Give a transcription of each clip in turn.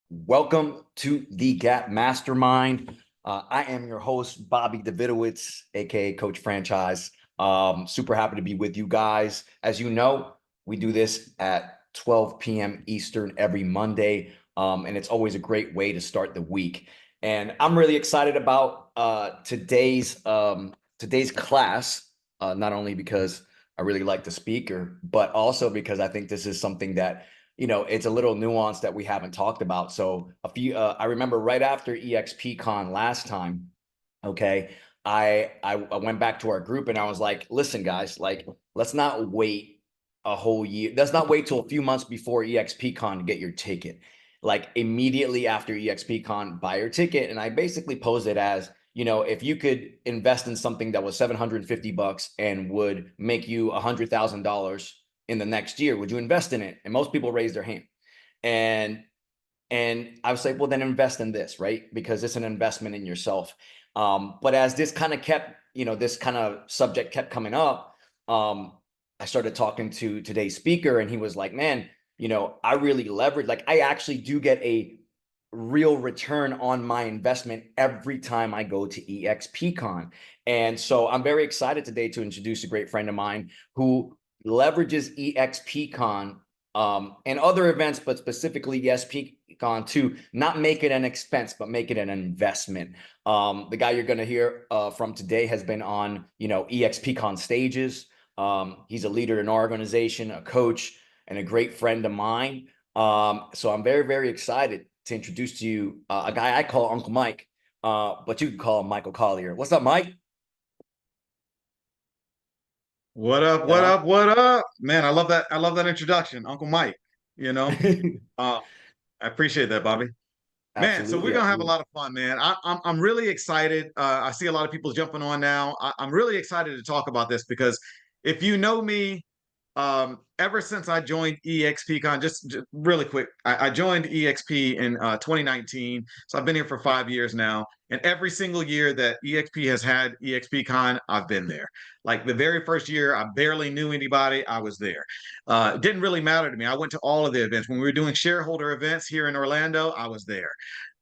Welcome to the Gap Mastermind. I am your host, Bobby Davidowitz, aka Coach Franchise. Super happy to be with you guys. As you know, we do this at 12 p.m. Eastern every Monday, and it's always a great way to start the week. And I'm really excited about today's class, not only because I really like the speaker, but also because I think this is something that it's a little nuance that we haven't talked about. So I remember right after EXPCon last time, okay, I went back to our group and I was like, listen, guys, like, let's not wait a whole year. Let's not wait till a few months before EXPCon to get your ticket. Like immediately after EXPCon, buy your ticket. And I basically posed it as, if you could invest in something that was $750 and would make you $100,000 in the next year, would you invest in it? And most people raise their hand. And I was like, well, then invest in this, right? Because it's an investment in yourself. But as this kind of this kind of subject kept coming up, I started talking to today's speaker, and he was like, man, I really leverage, like I actually do get a real return on my investment every time I go to EXPCon. And so I'm very excited today to introduce a great friend of mine who leverages EXPCon and other events, but specifically EXPCon to not make it an expense, but make it an investment. The guy you're going to hear from today has been on, EXPCon stages. He's a leader in our organization, a coach, and a great friend of mine. So I'm very, very excited to introduce to you a guy I call Uncle Mike, but you can call him Michael Collier. What's up, Mike? What up? That What on? up? What up? Man, I love that. I love that introduction, Uncle Mike. You know, uh, I appreciate that, Bobby. Man, so we're Absolutely, gonna have a absolutely. lot of fun, man. I'm really excited. I see a lot of people jumping on now. I'm really excited to talk about this because if you know me, ever since I joined EXPCon, just really quick, I joined EXP in 2019, so I've been here for 5 years now. And every single year that EXP has had EXPCon, I've been there. Like the very first year, I barely knew anybody. I was there. It didn't really matter to me. I went to all of the events. When we were doing shareholder events here in Orlando, I was there.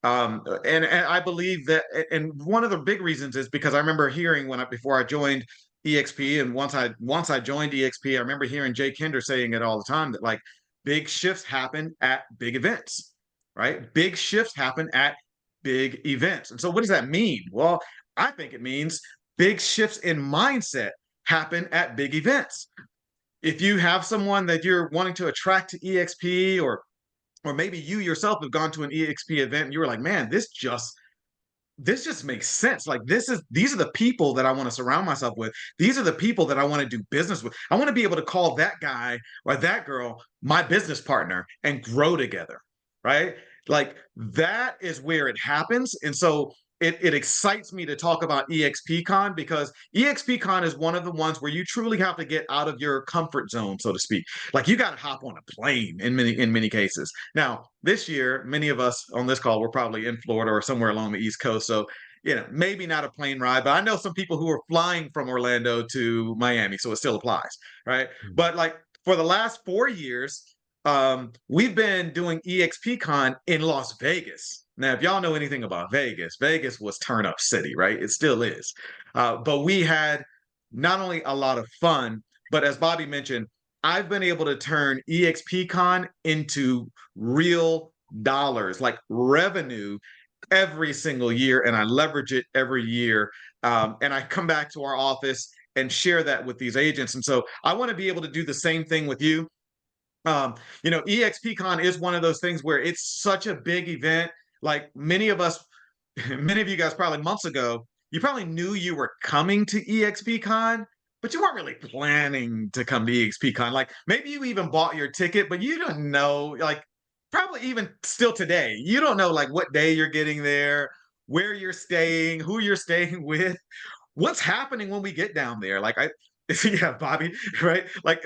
And I believe that, and one of the big reasons is because I remember hearing before I joined EXP, and once I joined EXP, I remember hearing Jay Kinder saying it all the time that like big shifts happen at big events, right? Big shifts happen at big events. And so what does that mean? Well, I think it means big shifts in mindset happen at big events. If you have someone that you're wanting to attract to EXP, or maybe you yourself have gone to an EXP event and you were like, man, this just makes sense. Like these are the people that I want to surround myself with. These are the people that I want to do business with. I want to be able to call that guy or that girl my business partner and grow together, right? Like that is where it happens. And so it excites me to talk about EXPCon because EXPCon is one of the ones where you truly have to get out of your comfort zone, so to speak. Like you got to hop on a plane in many cases. Now, this year, many of us on this call were probably in Florida or somewhere along the East Coast. So, maybe not a plane ride, but I know some people who are flying from Orlando to Miami, so it still applies, right? But like for the last 4 years, we've been doing EXPCon in Las Vegas. Now, if y'all know anything about Vegas, Vegas was turn up city, right? It still is. But we had not only a lot of fun, but as Bobby mentioned, I've been able to turn EXPCon into real dollars, like revenue every single year, and I leverage it every year. And I come back to our office and share that with these agents. And so I want to be able to do the same thing with you. EXPCon is one of those things where it's such a big event. Like many of us, many of you guys probably months ago, you probably knew you were coming to EXPCon, but you weren't really planning to come to EXPCon. Like maybe you even bought your ticket, but you don't know, like probably even still today, you don't know like what day you're getting there, where you're staying, who you're staying with, what's happening when we get down there. Like yeah, Bobby, right? Like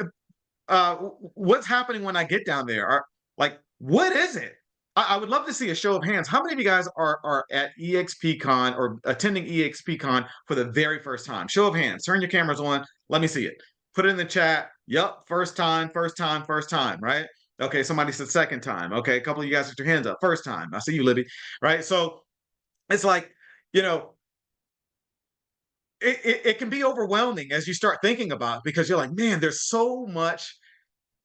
what's happening when I get down there? Like, what is it? I would love to see a show of hands. How many of you guys are at EXPCon or attending EXPCon for the very first time? Show of hands. Turn your cameras on. Let me see it. Put it in the chat. Yep, first time, first time, first time, right? Okay, somebody said second time. Okay, a couple of you guys put your hands up. First time. I see you, Libby. Right. So it's like, you know, it can be overwhelming as you start thinking about it, because you're like, man, there's so much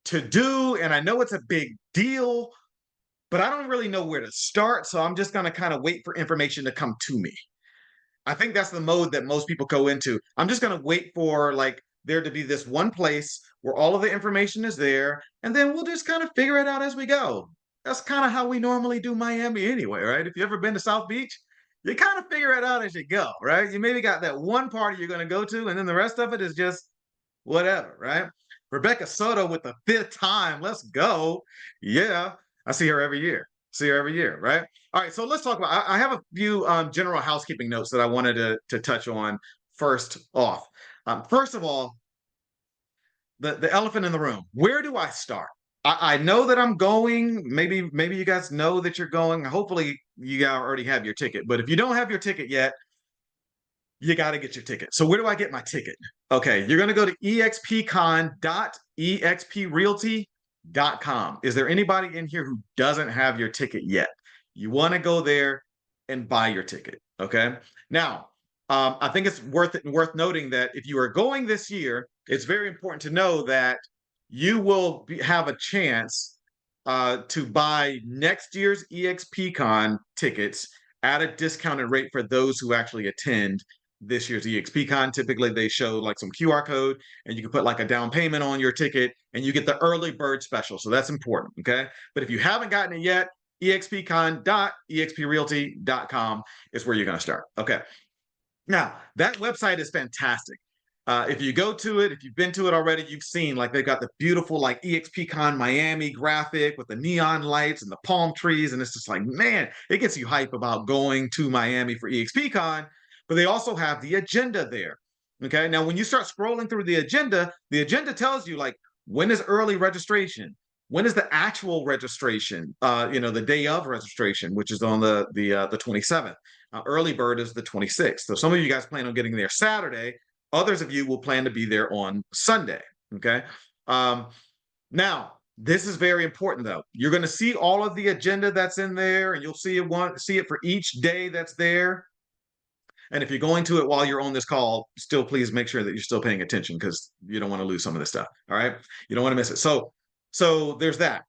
to do. And I know it's a big deal, but I don't really know where to start. So I'm just going to kind of wait for information to come to me. I think that's the mode that most people go into. I'm just going to wait for like there to be this one place where all of the information is there, and then we'll just kind of figure it out as we go. That's kind of how we normally do Miami anyway, right? If you've ever been to South Beach, you kind of figure it out as you go, right? You maybe got that one party you're going to go to, and then the rest of it is just whatever, right? Rebecca Soto with the fifth time. Let's go. Yeah, I see her every year. See her every year, right? All right, so let's talk about. I have a few general housekeeping notes that I wanted to touch on first off. First of all, the elephant in the room. Where do I start? I know that I'm going. Maybe you guys know that you're going. Hopefully, you guys already have your ticket. But if you don't have your ticket yet, you got to get your ticket. So where do I get my ticket? Okay, you're going to go to expcon.exprealty.com. Is there anybody in here who doesn't have your ticket yet? You want to go there and buy your ticket. Okay. Now, I think it's worth noting that if you are going this year, it's very important to know that you will have a chance to buy next year's EXPCon tickets at a discounted rate for those who actually attend this year's EXPCon. Typically, they show like some QR code, and you can put like a down payment on your ticket, and you get the early bird special. So that's important. Okay. But if you haven't gotten it yet, expcon.exprealty.com is where you're going to start. Okay. Now, that website is fantastic. If you go to it, if you've been to it already, you've seen like they've got the beautiful like EXPCon Miami graphic with the neon lights and the palm trees. And it's just like, man, it gets you hype about going to Miami for EXPCon. But they also have the agenda there. Okay. Now, when you start scrolling through the agenda tells you like, when is early registration? When is the actual registration? The day of registration, which is on the 27th. Early bird is the 26th. So some of you guys plan on getting there Saturday. Others of you will plan to be there on Sunday. Okay. Now, this is very important, though. You're going to see all of the agenda that's in there, and you'll see it for each day that's there. And if you're going to it while you're on this call, still please make sure that you're still paying attention, because you don't want to lose some of this stuff. All right. You don't want to miss it. So there's that.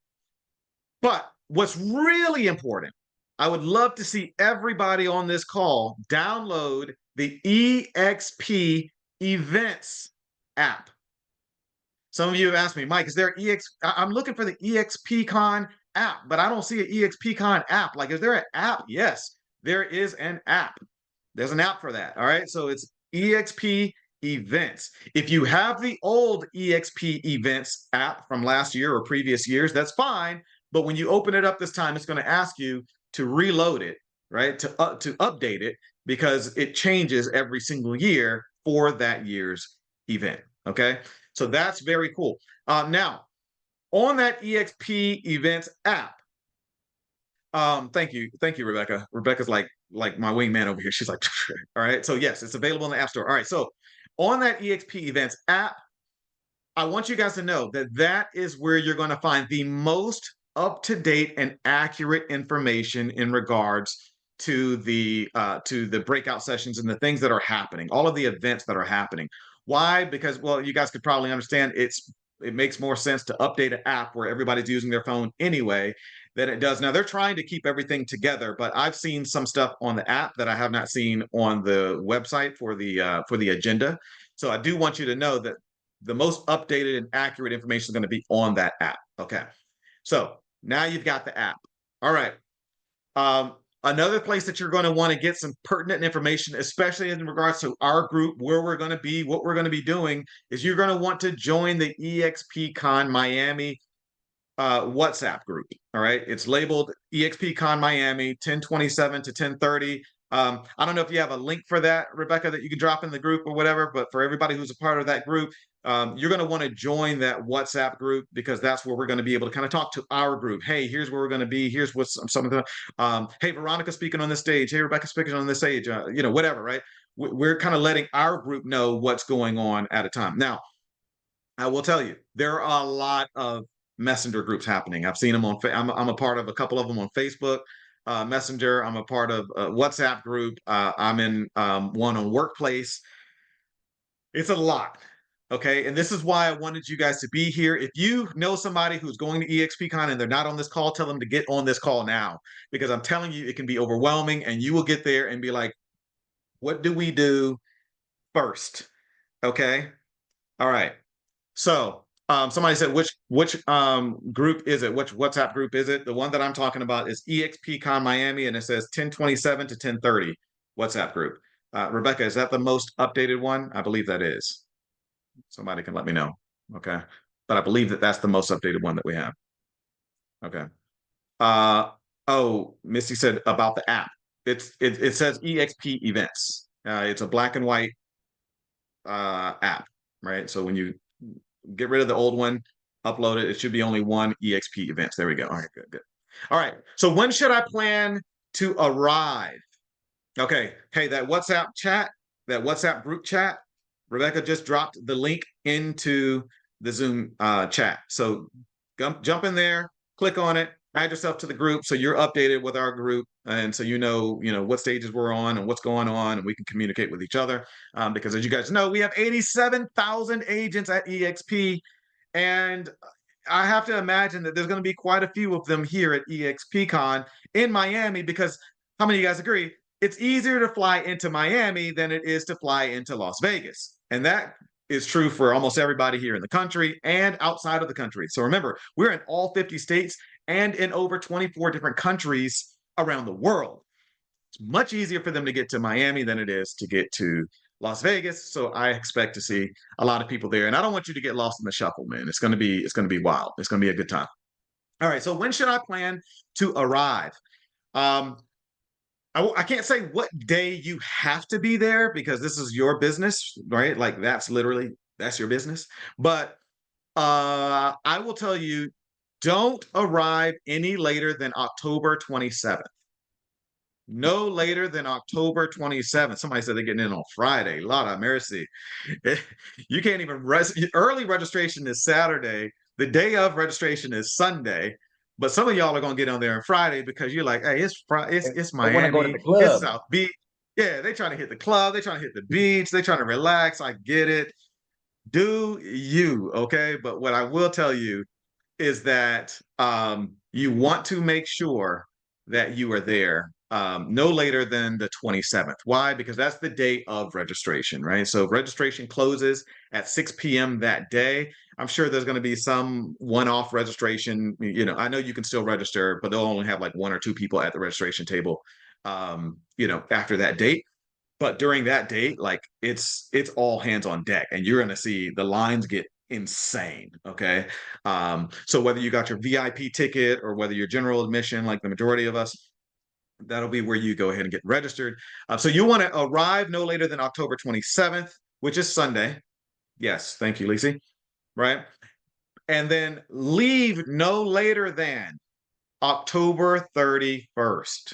But what's really important, I would love to see everybody on this call download the EXP Events app. Some of you have asked me, Mike, is there I'm looking for the EXPCon app, but I don't see an EXPCon app. Like, is there an app? Yes, there is an app. There's an app for that. All right. So it's EXP Events. If you have the old EXP Events app from last year or previous years, that's fine. But when you open it up this time, it's going to ask you to reload it, right? To update it, because it changes every single year for that year's event. Okay. So that's very cool. Now, on that EXP Events app, thank you, Rebecca. Rebecca's like my wingman over here. She's like, all right. So yes, it's available in the App Store. All right. So on that EXP Events app, I want you guys to know that that is where you're going to find the most up-to-date and accurate information in regards to the breakout sessions and the things that are happening, all of the events that are happening. Why? Because, well, you guys could probably understand it makes more sense to update an app where everybody's using their phone anyway than it does. Now, they're trying to keep everything together, but I've seen some stuff on the app that I have not seen on the website for the agenda. So I do want you to know that the most updated and accurate information is going to be on that app. Okay. So now you've got the app. All right. Another place that you're going to want to get some pertinent information, especially in regards to our group, where we're going to be, what we're going to be doing, is you're going to want to join the EXPCon Miami WhatsApp group. All right. It's labeled EXPCon Miami 1027 to 1030. I don't know if you have a link for that, Rebecca, that you can drop in the group or whatever, but for everybody who's a part of that group, you're going to want to join that WhatsApp group, because that's where we're going to be able to kind of talk to our group. Hey, here's where we're going to be. Here's what's some of the, hey, Veronica speaking on this stage. Hey, Rebecca speaking on this stage, whatever, right? We're kind of letting our group know what's going on at a time. Now, I will tell you, there are a lot of messenger groups happening. I've seen them on. I'm a part of a couple of them on Facebook Messenger. I'm a part of a WhatsApp group. I'm in one on Workplace. It's a lot. Okay. And this is why I wanted you guys to be here. If you know somebody who's going to EXPCon and they're not on this call, tell them to get on this call now, because I'm telling you, it can be overwhelming and you will get there and be like, what do we do first? Okay. All right. So somebody said, which group is it? Which WhatsApp group is it? The one that I'm talking about is EXPCon Miami, and it says 1027 to 1030 WhatsApp group. Rebecca, is that the most updated one? I believe that is. Somebody can let me know. Okay. But I believe that that's the most updated one that we have. Okay. Uh, oh, Misty said about the app. It says EXP events. It's a black and white app, right? So when you get rid of the old one, upload it, it should be only one EXP events. There we go. All right, good, good. All right. So when should I plan to arrive? Okay. Hey, that WhatsApp chat, that WhatsApp group chat, Rebecca just dropped the link into the Zoom chat. So jump in there, click on it, add yourself to the group so you're updated with our group, and so you know what stages we're on and what's going on, and we can communicate with each other. Because as you guys know, we have 87,000 agents at EXP, and I have to imagine that there's going to be quite a few of them here at EXPCon in Miami, because how many of you guys agree? It's easier to fly into Miami than it is to fly into Las Vegas. And that is true for almost everybody here in the country and outside of the country. So remember, we're in all 50 states and in over 24 different countries around the world. It's much easier for them to get to Miami than it is to get to Las Vegas. So I expect to see a lot of people there. And I don't want you to get lost in the shuffle, man. It's gonna be wild. It's gonna be a good time. All right. So when should I plan to arrive? Um, I can't say what day you have to be there, because this is your business, right? Like that's your business. But I will tell you, don't arrive any later than October 27th. No later than October 27th. Somebody said they're getting in on Friday. Lord have mercy. You can't even early registration is Saturday. The day of registration is Sunday. But some of y'all are gonna get on there on Friday because you're like, hey, it's Friday, it's I want to go to Miami, the it's club. South Beach. Yeah, they trying to hit the club, they trying to hit the beach, they trying to relax. I get it. Do you, okay? But what I will tell you is that you want to make sure that you are there no later than the 27th. Why? Because that's the date of registration, right? So registration closes at 6 p.m. that day. I'm sure there's going to be some one-off registration. I know you can still register, but they'll only have like one or two people at the registration table, after that date. But during that date, like it's all hands on deck, and you're going to see the lines get insane. Okay. So whether you got your VIP ticket or whether you're general admission, like the majority of us, that'll be where you go ahead and get registered. So you want to arrive no later than October 27th, which is Sunday. Yes. Thank you, Lisi. Right. And then leave no later than October 31st.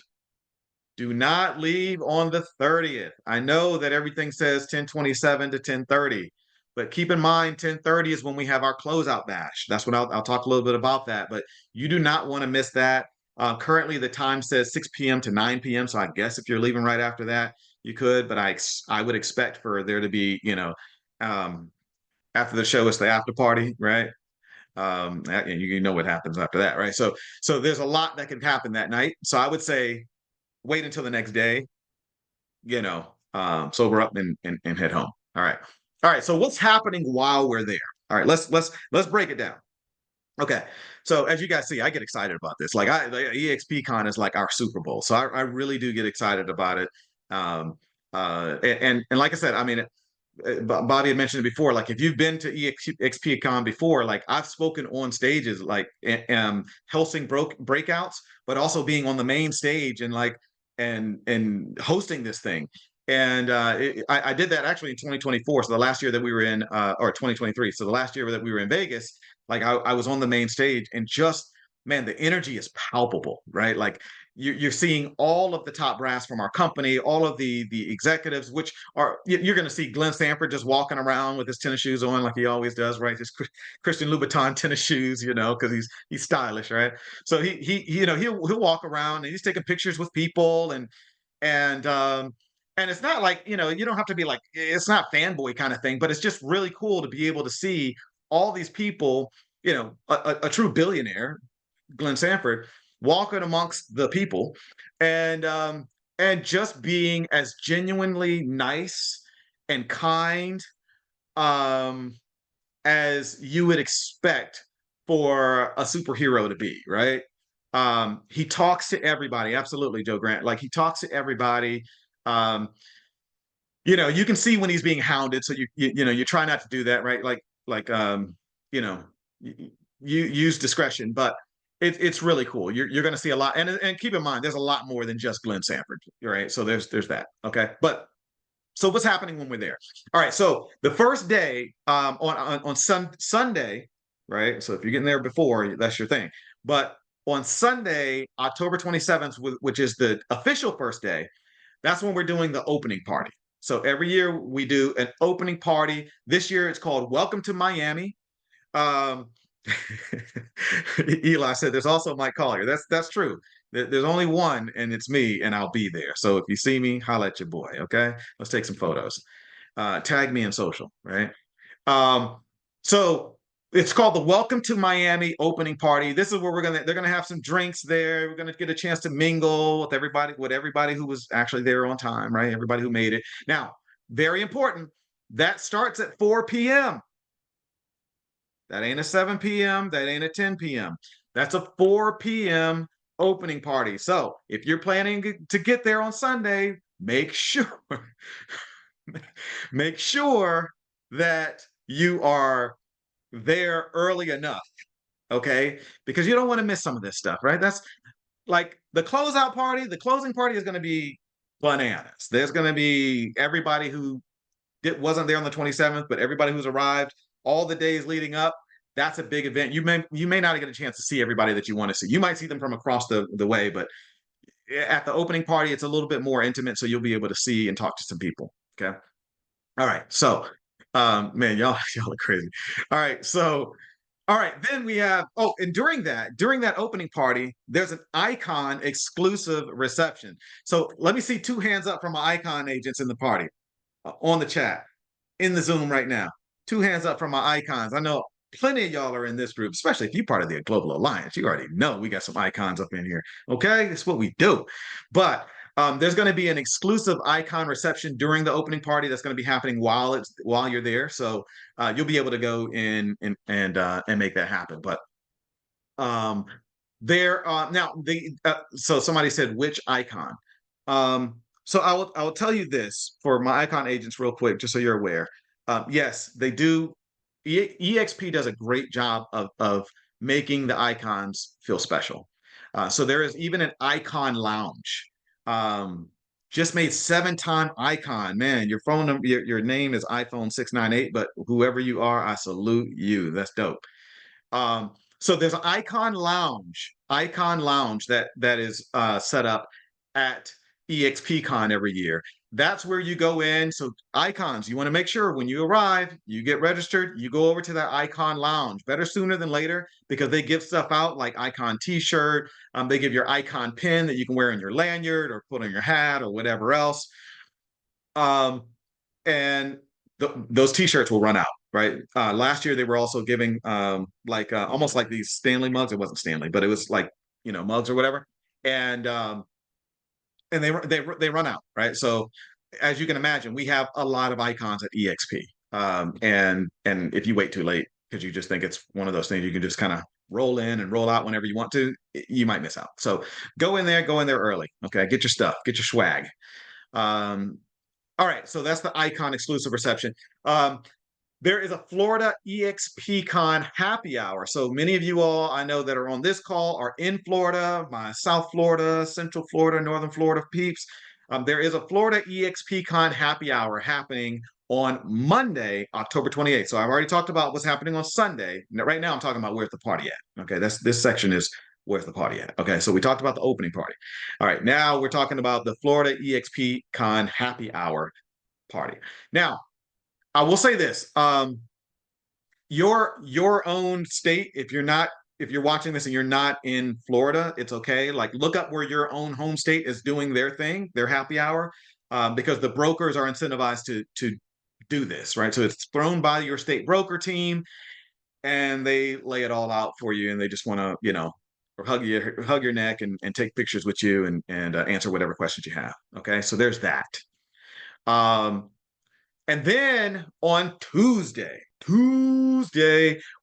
Do not leave on the 30th. I know that everything says 1027 to 1030, but keep in mind 1030 is when we have our closeout bash. That's what I'll talk a little bit about that, but you do not want to miss that. Currently, the time says 6 p.m. to 9 p.m. So I guess if you're leaving right after that, you could, but I would expect for there to be, after the show, it's the after party, right? You know what happens after that, right? So there's a lot that can happen that night. So I would say wait until the next day, sober up and head home. All right. All right. So what's happening while we're there? All right, let's break it down. Okay. So as you guys see, I get excited about this. Like the EXPCon is like our Super Bowl. So I really do get excited about it. And like I said, I mean, Bobby had mentioned it before. Like if you've been to EXPCon before, like I've spoken on stages, like hosting breakouts, but also being on the main stage and like and hosting this thing. And I did that actually in 2024. So the last year that we were in, or 2023. So the last year that we were in Vegas, like I was on the main stage, and just man, the energy is palpable, right? Like you're seeing all of the top brass from our company, all of the executives, which are you're going to see Glenn Sanford just walking around with his tennis shoes on like he always does, right? His Christian Louboutin tennis shoes, because he's stylish, right? So he'll walk around and he's taking pictures with people and and it's not like you don't have to be like it's not fanboy kind of thing, but it's just really cool to be able to see all these people, a true billionaire, Glenn Sanford, walking amongst the people and just being as genuinely nice and kind um as you would expect for a superhero to be, right? He talks to everybody, absolutely, Joe Grant. Like he talks to everybody. Um, you can see when he's being hounded, so you try not to do that, right? You know, you use discretion, but it's really cool. You're going to see a lot, and keep in mind, there's a lot more than just Glenn Sanford, right? So there's that, okay? But so what's happening when we're there? All right, so the first day on Sunday, right? So if you're getting there before, that's your thing. But on Sunday, October 27th, which is the official first day, that's when we're doing the opening party. So every year we do an opening party. This year it's called Welcome to Miami. Um, Eli said there's also Mike Collier. That's true. There's only one, and it's me, and I'll be there. So if you see me, holla at your boy. Okay, let's take some photos. Tag me in social, right? Um, so it's called the Welcome to Miami opening party. This is where they're gonna have some drinks there. We're gonna get a chance to mingle with everybody who was actually there on time, right? Everybody who made it. Now, very important, that starts at 4 p.m. That ain't a 7 p.m. That ain't a 10 p.m. That's a 4 p.m. opening party. So if you're planning to get there on Sunday, make sure make sure that you are there early enough, okay? Because you don't want to miss some of this stuff, right? That's like the closeout party. The closing party is going to be bananas. There's going to be everybody who wasn't there on the 27th, but everybody who's arrived all the days leading up. That's a big event. You may not get a chance to see everybody that you want to see. You might see them from across the way, but at the opening party, it's a little bit more intimate, so you'll be able to see and talk to some people. Okay. All right. So, man, y'all are crazy. All right. So, all right. Then we have. Oh, and during that opening party, there's an Icon exclusive reception. So let me see 2 hands up from my Icon agents in the party on the chat in the Zoom right now. 2 hands up from my icons. I know plenty of y'all are in this group, especially if you're part of the Global Alliance. You already know we got some icons up in here. Okay, that's what we do. But there's going to be an exclusive icon reception during the opening party that's going to be happening while you're there. So you'll be able to go in and make that happen. But um, there now so somebody said which icon. So I will tell you this for my icon agents real quick, just so you're aware. Yes, they do. EXP does a great job of making the icons feel special. So there is even an icon lounge. Um, just made 7-time icon. Man, your phone number, your name is iPhone 698, but whoever you are, I salute you. That's dope. So there's an icon lounge that is set up at EXPCon every year. That's where you go in. So icons, you want to make sure when you arrive, you get registered, you go over to that icon lounge. Better sooner than later because they give stuff out like icon T-shirt. They give your icon pin that you can wear in your lanyard or put on your hat or whatever else. And those T-shirts will run out. Right. Last year they were also giving almost like these Stanley mugs. It wasn't Stanley, but it was like mugs or whatever. And they run out, right? So as you can imagine, we have a lot of icons at EXP. And if you wait too late because you just think it's one of those things you can just kind of roll in and roll out whenever you want to, you might miss out. So go in there early. Okay, get your stuff, get your swag. All right, so that's the icon exclusive reception. There is a Florida EXPCon happy hour. So many of you all I know that are on this call are in Florida, my South Florida, Central Florida, Northern Florida peeps. There is a Florida EXPCon happy hour happening on Monday, October 28th. So I've already talked about what's happening on Sunday. Right now I'm talking about where's the party at. Okay, this section is Where's the party at? Okay, so we talked about the opening party. All right, now we're talking about the Florida EXPCon happy hour party. Now, I will say this: your own state, if you're watching this and you're not in Florida, it's okay. Like look up where your own home state is doing their thing, their happy hour, because the brokers are incentivized to do this, right? So it's thrown by your state broker team, and they lay it all out for you, and they just want to, or hug your neck and take pictures with you and answer whatever questions you have. Okay, so there's that. Um, and then on Tuesday,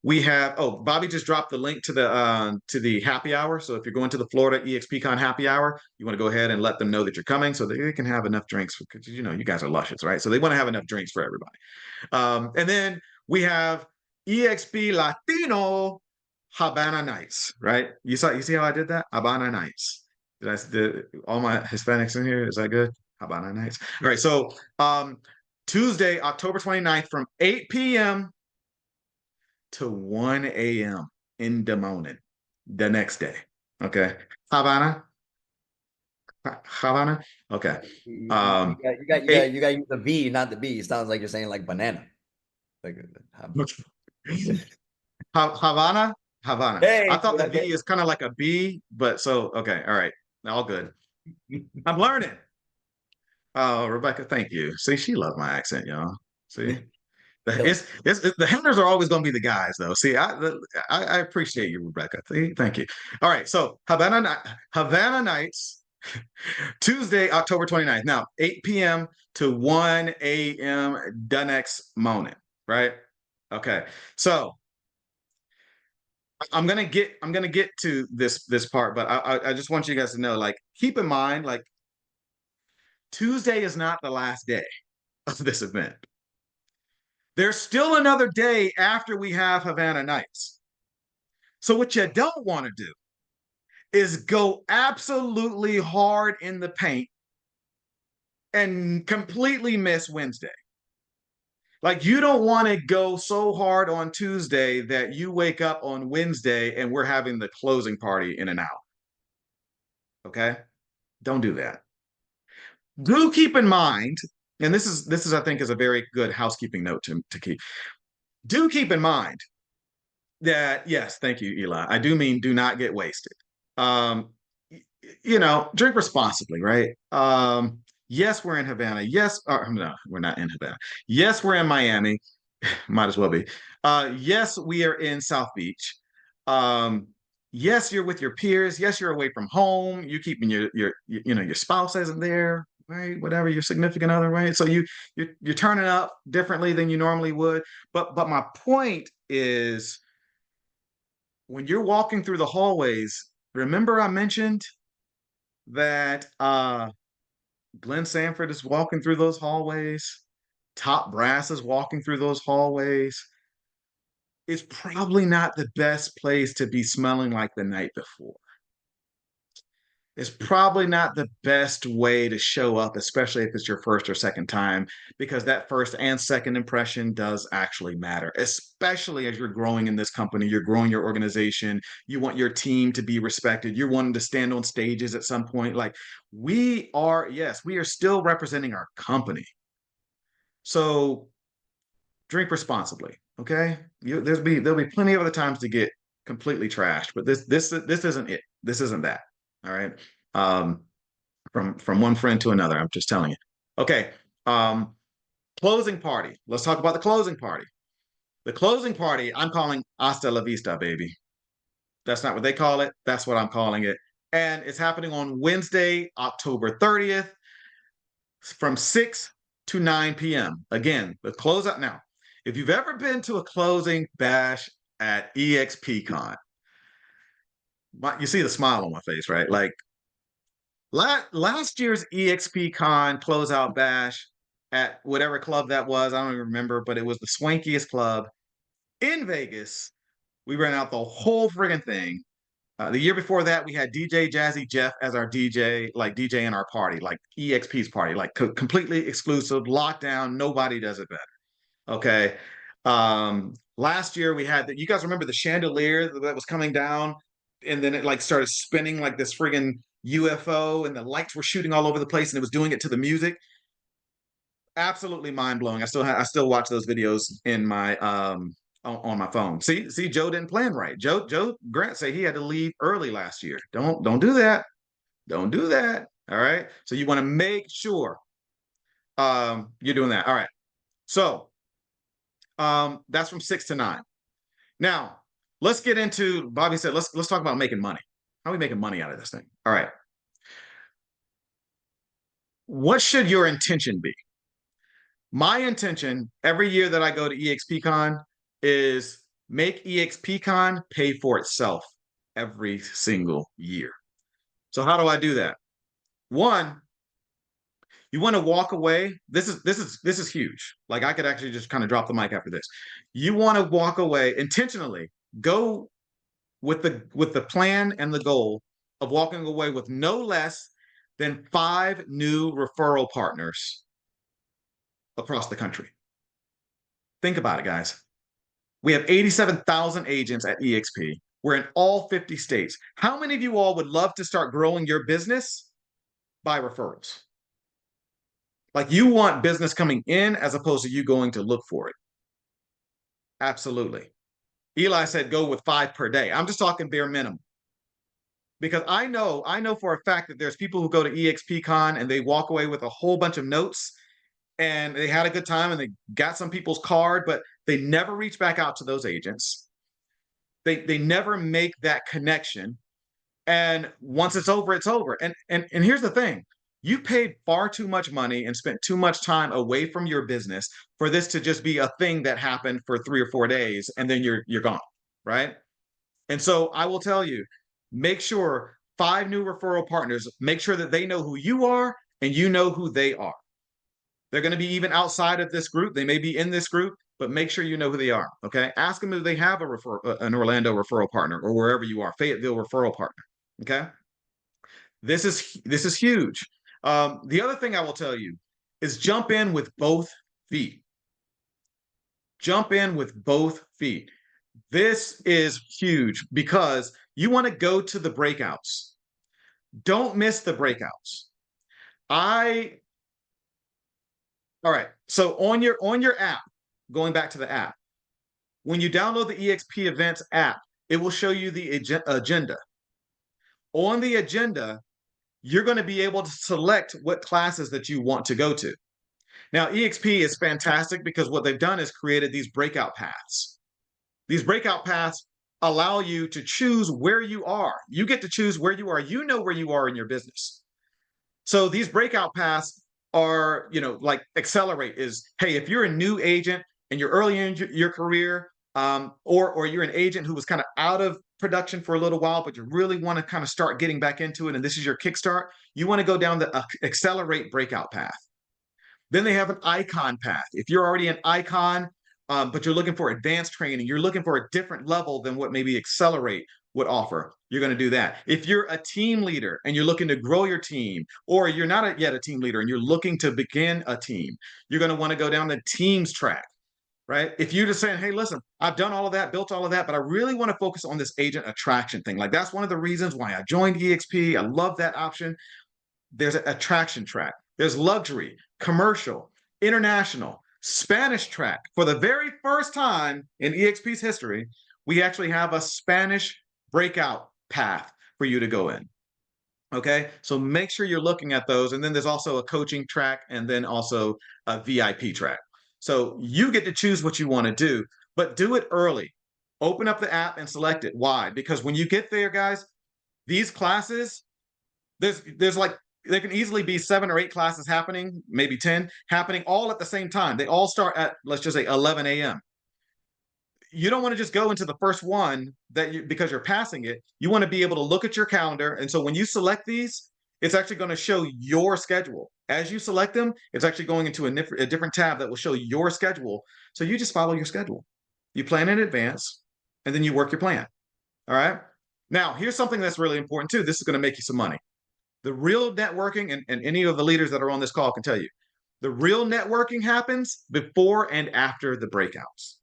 we have, oh, Bobby just dropped the link to the happy hour. So if you're going to the Florida EXPCon happy hour, you want to go ahead and let them know that you're coming so that they can have enough drinks because you guys are luscious, right? So they want to have enough drinks for everybody. And then we have EXP Latino Habana Nights, right? You see how I did that? Habana Nights. Did all my Hispanics in here? Is that good? Habana Nights. All right. So Tuesday, October 29th from 8 p.m. to 1 a.m. in the morning the next day. Okay. Havana. Havana. Okay. You got Eight. you got to use the V, not the B. It sounds like you're saying like banana. Like, Havana. Havana. I hey, thought the V okay. is kind of like a B, but so okay. All right. All good. I'm learning. Oh, Rebecca, thank you. See, she loved my accent, y'all. See, Kill it. the haters are always going to be the guys, though. See, I appreciate you, Rebecca. See, thank you. All right, so Havana Nights, Tuesday, October 29th. Now, 8 p.m. to 1 a.m. the next morning, right? Okay, so I'm gonna get to this part, but I just want you guys to know, like, keep in mind, like, Tuesday is not the last day of this event. There's still another day after we have Havana Nights. So what you don't want to do is go absolutely hard in the paint and completely miss Wednesday. Like you don't want to go so hard on Tuesday that you wake up on Wednesday and we're having the closing party in an hour. Okay? Don't do that. Do keep in mind, and this is I think is a very good housekeeping note to keep. Do keep in mind that yes, thank you, Eli. I do mean do not get wasted. Um, drink responsibly, right? Yes, we're in Havana. Yes, no, we're not in Havana. Yes, we're in Miami. Might as well be. Yes, we are in South Beach. Um, yes, you're with your peers. Yes, you're away from home. You're keeping your spouse isn't there, right? Whatever, your significant other, right? So you're turning up differently than you normally would. But my point is when you're walking through the hallways, remember I mentioned that Glenn Sanford is walking through those hallways, top brass is walking through those hallways. It's probably not the best place to be smelling like the night before. It's probably not the best way to show up, especially if it's your first or second time, because that first and second impression does actually matter, especially as you're growing in this company, you're growing your organization, you want your team to be respected, you're wanting to stand on stages at some point. Like yes, we are still representing our company. So drink responsibly, okay? There'll be plenty of other times to get completely trashed, but this isn't it. This isn't that. All right. Um, from one friend to another. I'm just telling you. Okay. Closing party. Let's talk about the closing party. The closing party, I'm calling hasta la vista, baby. That's not what they call it. That's what I'm calling it. And it's happening on Wednesday, October 30th from 6 to 9 p.m. Again, the closeout. Now, if you've ever been to a closing bash at EXPCon, you see the smile on my face, right? Like last year's EXPCon closeout bash at whatever club that was, I don't even remember, but it was the swankiest club in Vegas. We ran out the whole friggin' thing. The year before that, we had DJ Jazzy Jeff as our DJ, like DJ in our party, like EXP's party, like completely exclusive, lockdown. Nobody does it better. Okay. Last year we had you guys remember the chandelier that was coming down and then it like started spinning like this friggin' UFO, and the lights were shooting all over the place, and it was doing it to the music. Absolutely mind blowing. I still watch those videos in my on my phone. See, Joe didn't plan right. Joe Grant said he had to leave early last year. Don't do that. Don't do that. All right. So you want to make sure you're doing that. All right. So that's from 6 to 9. Now let's get into. Bobby said let's talk about making money. How are we making money out of this thing? All right. What should your intention be? My intention every year that I go to EXPCON is make EXPCON pay for itself every single year. So how do I do that? One, you want to walk away. This is huge. Like I could actually just kind of drop the mic after this. You want to walk away intentionally. Go with the plan and the goal of walking away with no less than 5 new referral partners across the country. Think about it, guys. We have 87,000 agents at EXP. We're in all 50 states. How many of you all would love to start growing your business by referrals? Like you want business coming in as opposed to you going to look for it. Absolutely. Eli said go with 5 per day. I'm just talking bare minimum. Because I know for a fact that there's people who go to EXPCon and they walk away with a whole bunch of notes and they had a good time and they got some people's card, but they never reach back out to those agents. They never make that connection. And once it's over, it's over. And here's the thing. You paid far too much money and spent too much time away from your business for this to just be a thing that happened for 3 or 4 days and then you're gone, right? And so I will tell you, make sure 5 new referral partners, make sure that they know who you are and you know who they are. They're going to be even outside of this group. They may be in this group, but make sure you know who they are. Okay. Ask them if they have an Orlando referral partner or wherever you are, Fayetteville referral partner. Okay. This is huge. The other thing I will tell you is jump in with both feet. Jump in with both feet. This is huge because you want to go to the breakouts. Don't miss the breakouts. All right. So on your app, going back to the app, when you download the EXP Events app, it will show you the agenda. On the agenda, you're going to be able to select what classes that you want to go to. Now, EXP is fantastic because what they've done is created these breakout paths. These breakout paths allow you to choose where you are. You get to choose where you are. You know where you are in your business. So these breakout paths are, like Accelerate is, hey, if you're a new agent and you're early in your career, or you're an agent who was kind of out of production for a little while, but you really want to kind of start getting back into it, and this is your kickstart, you want to go down the Accelerate breakout path. Then they have an icon path. If you're already an icon, but you're looking for advanced training, you're looking for a different level than what maybe Accelerate would offer, you're going to do that. If you're a team leader and you're looking to grow your team, or you're not yet a team leader and you're looking to begin a team, you're going to want to go down the teams track, right? If you're just saying, hey, listen, I've done all of that, built all of that, but I really want to focus on this agent attraction thing. Like that's one of the reasons why I joined EXP. I love that option. There's an attraction track. There's luxury, commercial, international, Spanish track. For the very first time in EXP's history, we actually have a Spanish breakout path for you to go in. Okay, so make sure you're looking at those. And then there's also a coaching track and then also a VIP track. So you get to choose what you want to do, but do it early. Open up the app and select it. Why? Because when you get there, guys, these classes, there's like there can easily be 7 or 8 classes happening, maybe 10 happening all at the same time. They all start at, let's just say 11 a.m. You don't want to just go into the first one because you're passing it. You want to be able to look at your calendar. And so when you select these, it's actually going to show your schedule. As you select them, it's actually going into a different tab that will show your schedule. So you just follow your schedule. You plan in advance, and then you work your plan. All right. Now, here's something that's really important too. This is going to make you some money. The real networking, and any of the leaders that are on this call can tell you, the real networking happens before and after the breakouts.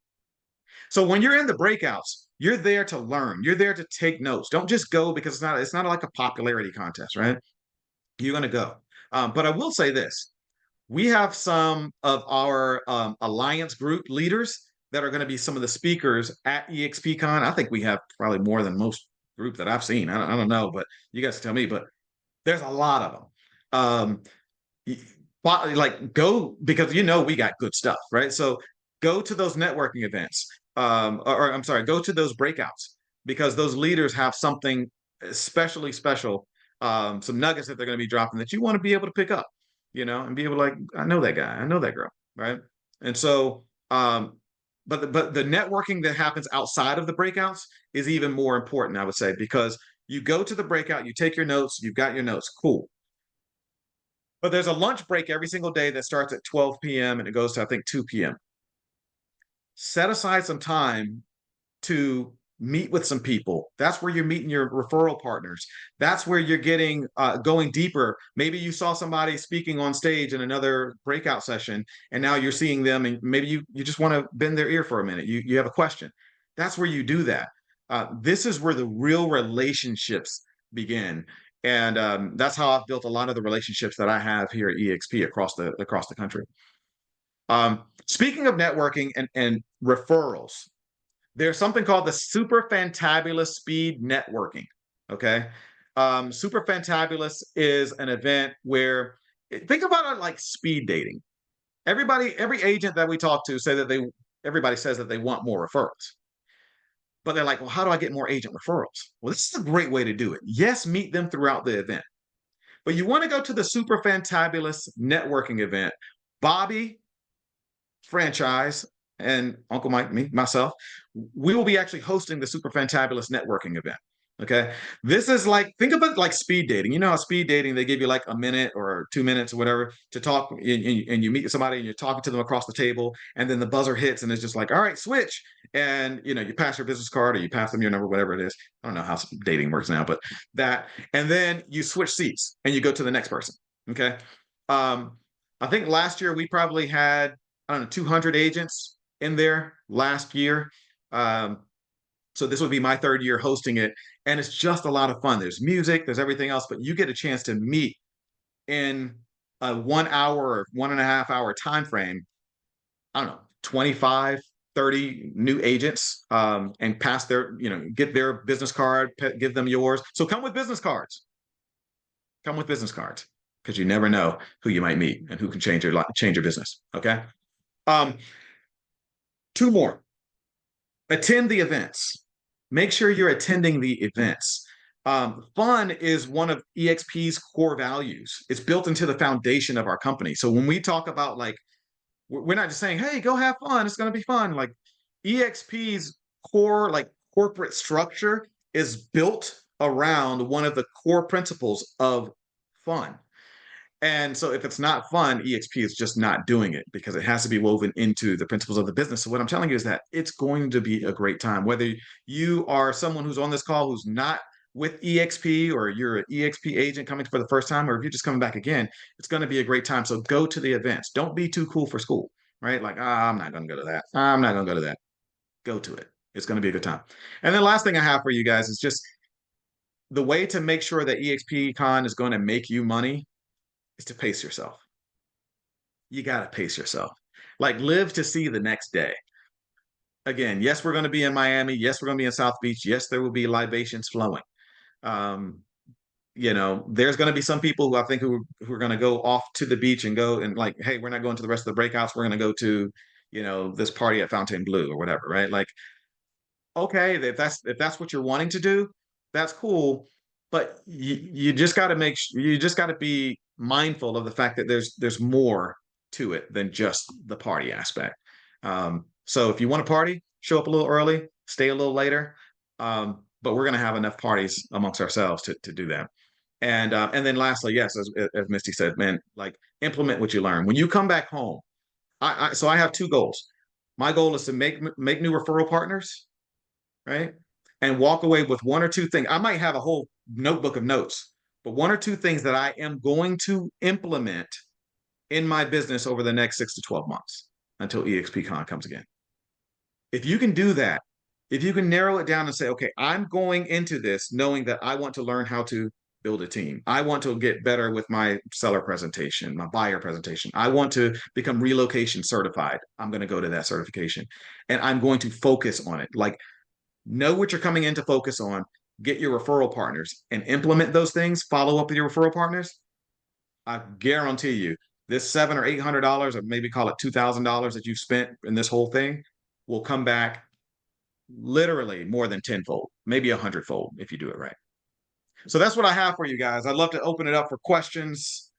So when you're in the breakouts, You're there to learn. You're there to take notes. Don't just go because it's not like a popularity contest, right? You're going to go. But I will say this: we have some of our alliance group leaders that are going to be some of the speakers at EXPCon. I think we have probably more than most group that I've seen. I don't know, but you guys tell me. But there's a lot of them. Like go because we got good stuff, right? So go to those networking events, or I'm sorry, go to those breakouts because those leaders have something especially special, some nuggets that they're going to be dropping that you want to be able to pick up, and be able to like, I know that guy, I know that girl, right? And so, but the networking that happens outside of the breakouts is even more important, I would say, because you go to the breakout, you take your notes, you've got your notes, cool. But there's a lunch break every single day that starts at 12 p.m. and it goes to, I think, 2 p.m. Set aside some time to meet with some people. That's where you're meeting your referral partners. That's where you're getting going deeper. Maybe you saw somebody speaking on stage in another breakout session, and now you're seeing them, and maybe you just want to bend their ear for a minute. You have a question. That's where you do that. This is where the real relationships begin. And that's how I've built a lot of the relationships that I have here at EXP across the country. Speaking of networking and referrals, there's something called the Super Fantabulous Speed Networking. Okay. Super Fantabulous is an event where think about it like speed dating. Every agent that we talk to everybody says that they want more referrals. But they're like, well, how do I get more agent referrals? Well, this is a great way to do it. Yes, meet them throughout the event. But you want to go to the Super Fantabulous networking event. Bobby, franchise, and Uncle Mike, myself, we will be actually hosting the Super Fantabulous networking event. Okay. This is like, think of it like speed dating. You know how speed dating, they give you like a minute or 2 minutes or whatever to talk, and you meet somebody and you're talking to them across the table, and then the buzzer hits and it's just like, all right, switch. And you pass your business card or you pass them your number, whatever it is. I don't know how dating works now, but that, and then you switch seats and you go to the next person. Okay. I think last year we probably had, I don't know, 200 agents in there last year. So this would be my third year hosting it, and it's just a lot of fun. There's music, there's everything else, but you get a chance to meet in a 1 hour or 1.5 hour time frame. I don't know, 25, 30 new agents, and pass get their business card, give them yours. So come with business cards. Come with business cards because you never know who you might meet and who can change your business. Okay. Um, Two more. Attend the events. Make sure you're attending the events. Fun is one of EXP's core values. It's built into the foundation of our company. So when we talk about like, we're not just saying, hey, go have fun. It's going to be fun. Like EXP's core, like corporate structure is built around one of the core principles of fun. And so if it's not fun, EXP is just not doing it because it has to be woven into the principles of the business. So what I'm telling you is that it's going to be a great time. Whether you are someone who's on this call who's not with EXP, or you're an EXP agent coming for the first time, or if you're just coming back again, it's going to be a great time. So go to the events. Don't be too cool for school, right? Like, I'm not going to go to that. I'm not going to go to that. Go to it. It's going to be a good time. And then last thing I have for you guys is just the way to make sure that EXPCon is going to make you money is to pace yourself. You got to pace yourself. Like live to see the next day. Again, yes, we're going to be in Miami. Yes, we're going to be in South Beach. Yes, there will be libations flowing. Um, there's going to be some people who I think who are going to go off to the beach and go and like, hey, we're not going to the rest of the breakouts. We're going to go to, this party at Fontainebleau or whatever, right? Like, okay, if that's what you're wanting to do, that's cool. But you just got to you just got to be mindful of the fact that there's more to it than just the party aspect. So if you want to party, show up a little early, stay a little later. But we're going to have enough parties amongst ourselves to do that. And then lastly, yes, as Misty said, man, like implement what you learn. When you come back home, so I have two goals. My goal is to make new referral partners, right? And walk away with one or two things. I might have a whole notebook of notes, but one or two things that I am going to implement in my business over the next 6 to 12 months until EXPCon comes again. If you can do that, if you can narrow it down and say, okay, I'm going into this knowing that I want to learn how to build a team. I want to get better with my seller presentation, my buyer presentation. I want to become relocation certified. I'm going to go to that certification and I'm going to focus on it. Like, know what you're coming in to focus on, get your referral partners and implement those things, follow up with your referral partners. I guarantee you, this $700 or $800, or maybe call it $2,000 that you've spent in this whole thing will come back literally more than tenfold, maybe 100-fold if you do it right. So that's what I have for you guys. I'd love to open it up for questions.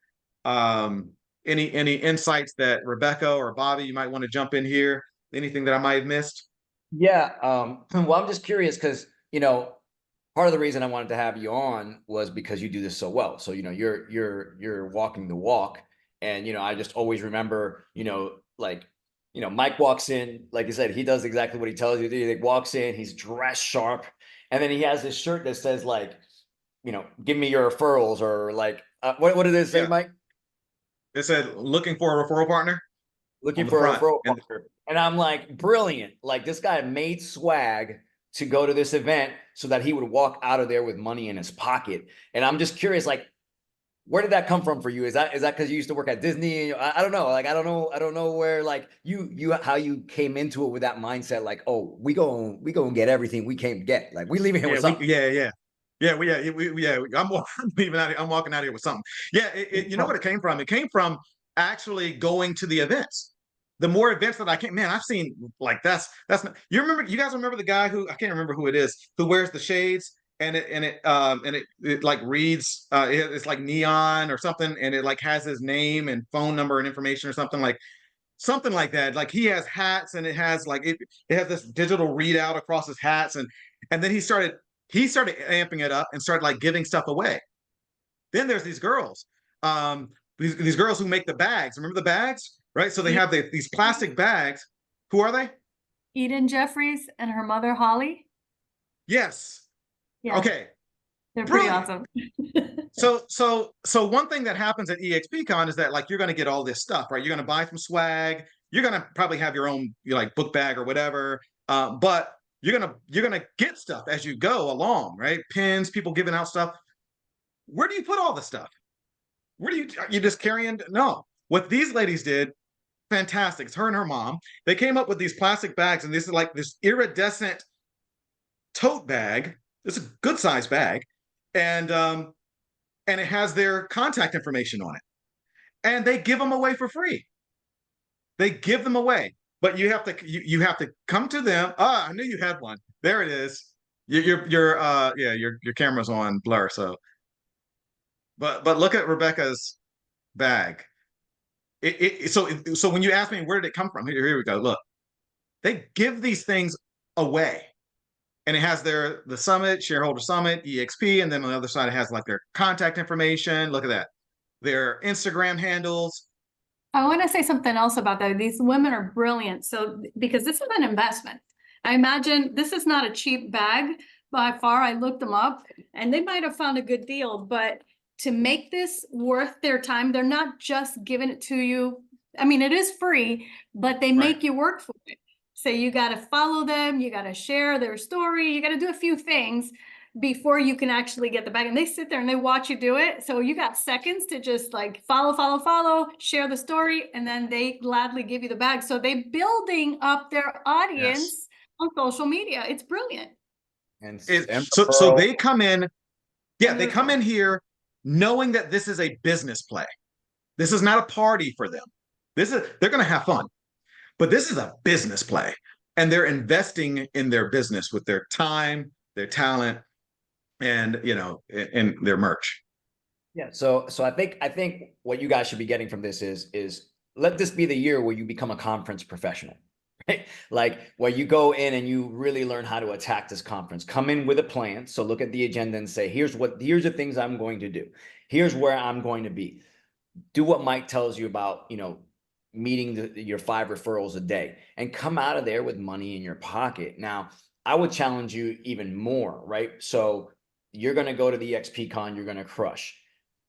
Um, any insights that Rebecca or Bobby, you might want to jump in here? Anything that I might have missed? Yeah. Well, I'm just curious because, part of the reason I wanted to have you on was because you do this so well. So, you're walking the walk. And, I just always remember, like, Mike walks in, like you said, he does exactly what he tells you to do. He walks in, he's dressed sharp. And then he has this shirt that says like, give me your referrals, or like, what did it say, Yeah, Mike? it said looking for a referral partner Looking on the for a front. referral And partner. And I'm like, brilliant. Like, this guy made swag to go to this event so that he would walk out of there with money in his pocket. And I'm just curious, like, where did that come from for you? Is that because you used to work at Disney? I don't know. Like, I don't know where, like, how you came into it with that mindset. Like, oh, we go and get everything we came to get. Like, we leaving here yeah, with something. I'm leaving out. I'm walking out here with something. Yeah, you know what it came from? It came from actually going to the events. The more events that I came, man, I've seen like that's not, you remember, you guys remember the guy who, I can't remember who it is, who wears the shades and it like reads it's like neon or something, and it like has his name and phone number and information or something like that. Like, he has hats and it has like it has this digital readout across his hats, and then he started amping it up and started like giving stuff away. Then there's these girls, these girls who make the bags. Remember the bags, right? So they Eden have these plastic bags. Who are they? Eden Jeffries and her mother Holly. Yes. Yeah, Okay. they're pretty Brilliant. awesome. So one thing that happens at EXPCon is that, like, you're going to get all this stuff, right? You're going to buy some swag. You're going to probably have your own, like, book bag or whatever. But you're gonna get stuff as you go along, right? Pins, people giving out stuff. Where do you put all the stuff? Where do you just carrying? No. What these ladies did, fantastic. It's her and her mom. They came up with these plastic bags, and this is like this iridescent tote bag. It's a good sized bag, and it has their contact information on it. And they give them away for free. They give them away, but you have to come to them. Ah, I knew you had one. There it is. Your camera's on blur. So, but look at Rebecca's bag. So when you ask me where did it come from, here we go. Look, they give these things away, and it has the summit, shareholder summit, EXP, and then on the other side it has like their contact information. Look at that, their Instagram handles. I want to say something else about that. These women are brilliant. So, because this is an investment, I imagine this is not a cheap bag by far. I looked them up and they might have found a good deal, but to make this worth their time, they're not just giving it to you. I mean, it is free, but they make you work for it. So you got to follow them, you got to share their story, you got to do a few things before you can actually get the bag. And they sit there and they watch you do it. So you got seconds to just like follow, share the story, and then they gladly give you the bag. So they building up their Yes. audience on social media. It's brilliant. And So referral. they come in, yeah, And they come in here knowing that this is a business play. This is not a party for them. They're going to have fun, but this is a business play, and they're investing in their business with their time, their talent, and in their merch. Yeah. So I think what you guys should be getting from this is let this be the year where you become a conference professional. Right? Like, where you go in and you really learn how to attack this conference. Come in with a plan. So look at the agenda and say, here's the things I'm going to do. Here's where I'm going to be. Do what Mike tells you about, meeting your 5 referrals a day, and come out of there with money in your pocket. Now, I would challenge you even more, right? So you're going to go to the EXPCon, you're going to crush.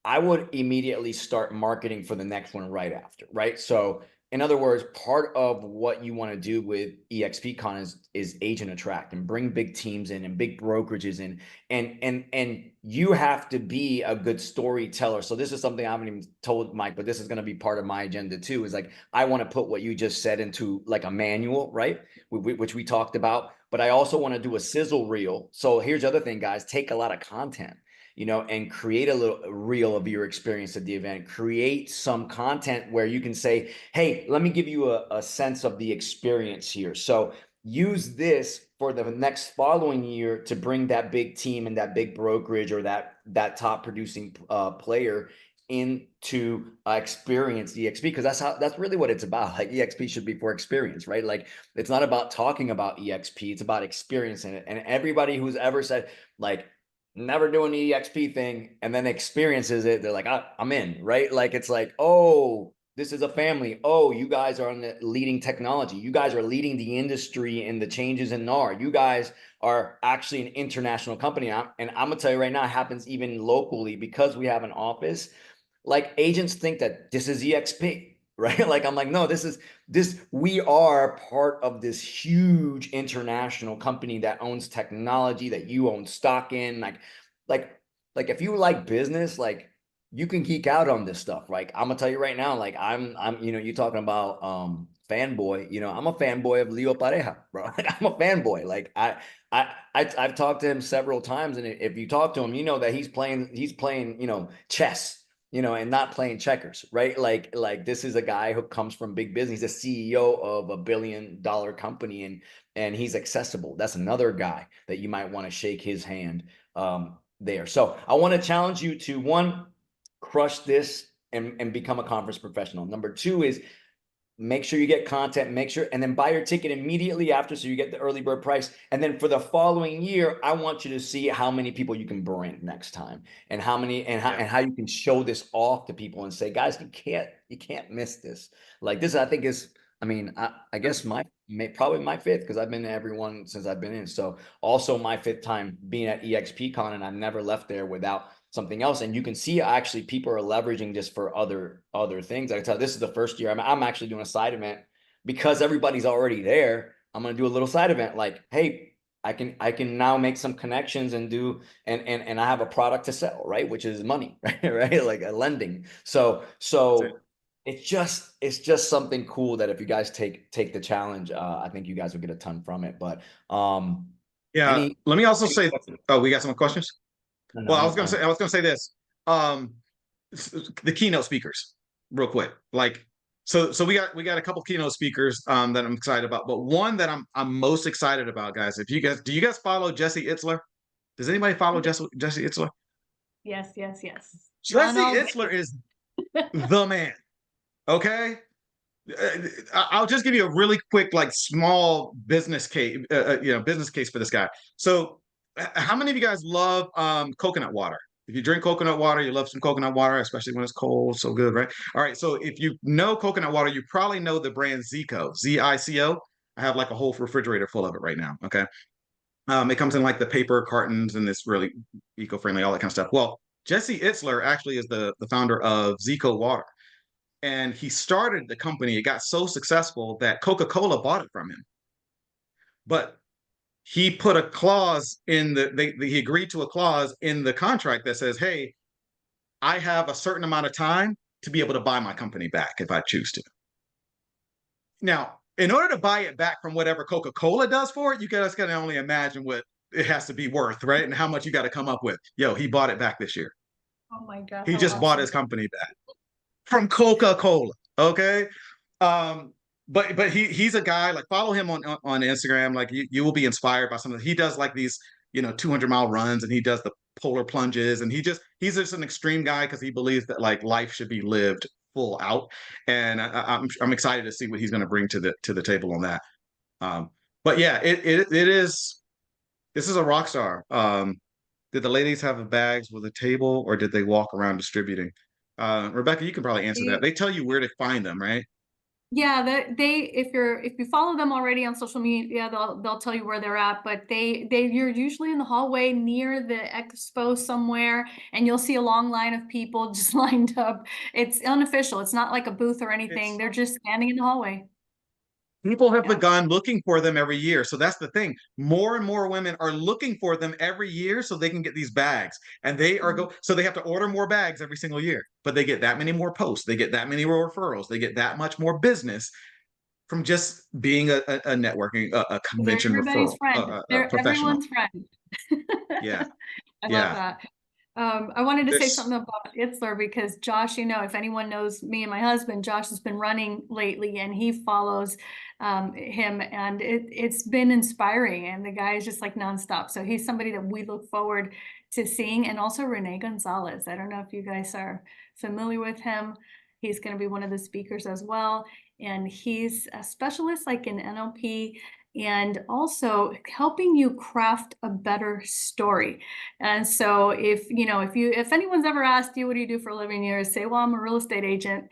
I would immediately start marketing for the next one right after, right? So in other words, part of what you want to do with EXPCon is agent attract and bring big teams in and big brokerages in, and you have to be a good storyteller. So this is something I haven't even told Mike, but this is going to be part of my agenda too. Is like I want to put what you just said into like a manual, right? Which we talked about, but I also want to do a sizzle reel. So here's the other thing, guys: take a lot of content, and create a little reel of your experience at the event. Create some content where you can say, hey, let me give you a sense of the experience here. So use this for the next following year to bring that big team and that big brokerage or that top producing player into experience EXP, because that's really what it's about. Like EXP should be for experience, right? Like it's not about talking about EXP, it's about experiencing it. And everybody who's ever said like never doing the EXP thing and then experiences it, they're like, I'm in, right? Like it's like, oh, this is a family. Oh, you guys are on the leading technology. You guys are leading the industry in the changes in NAR. You guys are actually an international company. And I'm gonna tell you right now, it happens even locally because we have an office. Like agents think that this is EXP, right? Like I'm like, no, we are part of this huge international company that owns technology that you own stock in. Like, like if you like business, like you can geek out on this stuff. Like I'm gonna tell you right now, like I'm, you talking about fanboy, I'm a fanboy of Leo Pareja, bro. Like I'm a fanboy. Like I've talked to him several times, and if you talk to him, you know that he's playing, chess, and not playing checkers, right? Like this is a guy who comes from big business. He's a CEO of $1 billion company, and he's accessible. That's another guy that you might want to shake his hand there. So I want to challenge you to, one, crush this and become a conference professional. Number two is make sure you get content, and then buy your ticket immediately after, so you get the early bird price. And then for the following year, I want you to see how many people you can bring next time, and how you can show this off to people and say, guys, you can't miss this. Like this, I think is, I guess probably my fifth, because I've been to everyone since I've been in. So also my fifth time being at EXPCon, and I've never left there without something else. And you can see actually people are leveraging this for other things. I can tell this is the first year I'm actually doing a side event because everybody's already there. I'm going to do a little side event like, hey, I can now make some connections and do, and I have a product to sell, right? Which is money, right? Like a lending. So it's just something cool that if you guys take the challenge, I think you guys will get a ton from it. But yeah, let me also say, oh, we got some questions. No, Well, I was gonna say this. The keynote speakers, real quick. Like, so we got a couple keynote speakers that I'm excited about, but one that I'm most excited about, guys. Do you guys follow Jesse Itzler? Does anybody follow Jesse Itzler? Yes. Jesse Itzler is the man. Okay. I'll just give you a really quick, like, small business case, business case for this guy. So, how many of you guys love coconut water? If you drink coconut water, you love some coconut water, especially when it's cold. So good, right? All right. So, if you know coconut water, you probably know the brand Zico, Zico. I have like a whole refrigerator full of it right now. Okay. It comes in like the paper cartons, and it's really eco-friendly, all that kind of stuff. Well, Jesse Itzler actually is the founder of Zico Water, and he started the company. It got so successful that Coca-Cola bought it from him. But he put a clause in he agreed to a clause in the contract that says, hey, I have a certain amount of time to be able to buy my company back if I choose to. Now, in order to buy it back from whatever Coca-Cola does for it, you guys can only imagine what it has to be worth, right? And how much you got to come up with. Yo, he bought it back this year. Oh my God. He just bought his company back from Coca-Cola. Okay. But he's a guy, like, follow him on Instagram. Like you will be inspired by some of he does like these 200-mile runs, and he does the polar plunges, and he's just an extreme guy because he believes that like life should be lived full out. And I'm excited to see what he's going to bring to the table on that. But yeah, it is, this is a rock star. Did the ladies have bags with a table, or did they walk around distributing? Rebecca, you can probably answer that. They tell you where to find them, right? Yeah, if you follow them already on social media, they'll tell you where they're at, but you're usually in the hallway near the expo somewhere, and you'll see a long line of people just lined up. It's unofficial. It's not like a booth or anything. It's They're just standing in the hallway. People have Yeah. begun looking for them every year. So that's the thing. More and more women are looking for them every year so they can get these bags. And so they have to order more bags every single year, but they get that many more posts. They get that many more referrals. They get that much more business from just being a networking, a They're convention everybody's referral, friend. a They're professional. everyone's friend. Yeah. I love Yeah. that. I wanted to say There's something about Itzler because Josh, if anyone knows me and my husband, Josh has been running lately and he follows him, and it's been inspiring, and the guy is just like nonstop. So he's somebody that we look forward to seeing. And also Renee Gonzalez. I don't know if you guys are familiar with him. He's going to be one of the speakers as well. And he's a specialist like in NLP and also helping you craft a better story. And so if anyone's ever asked you, what do you do for a living? You say, well, I'm a real estate agent.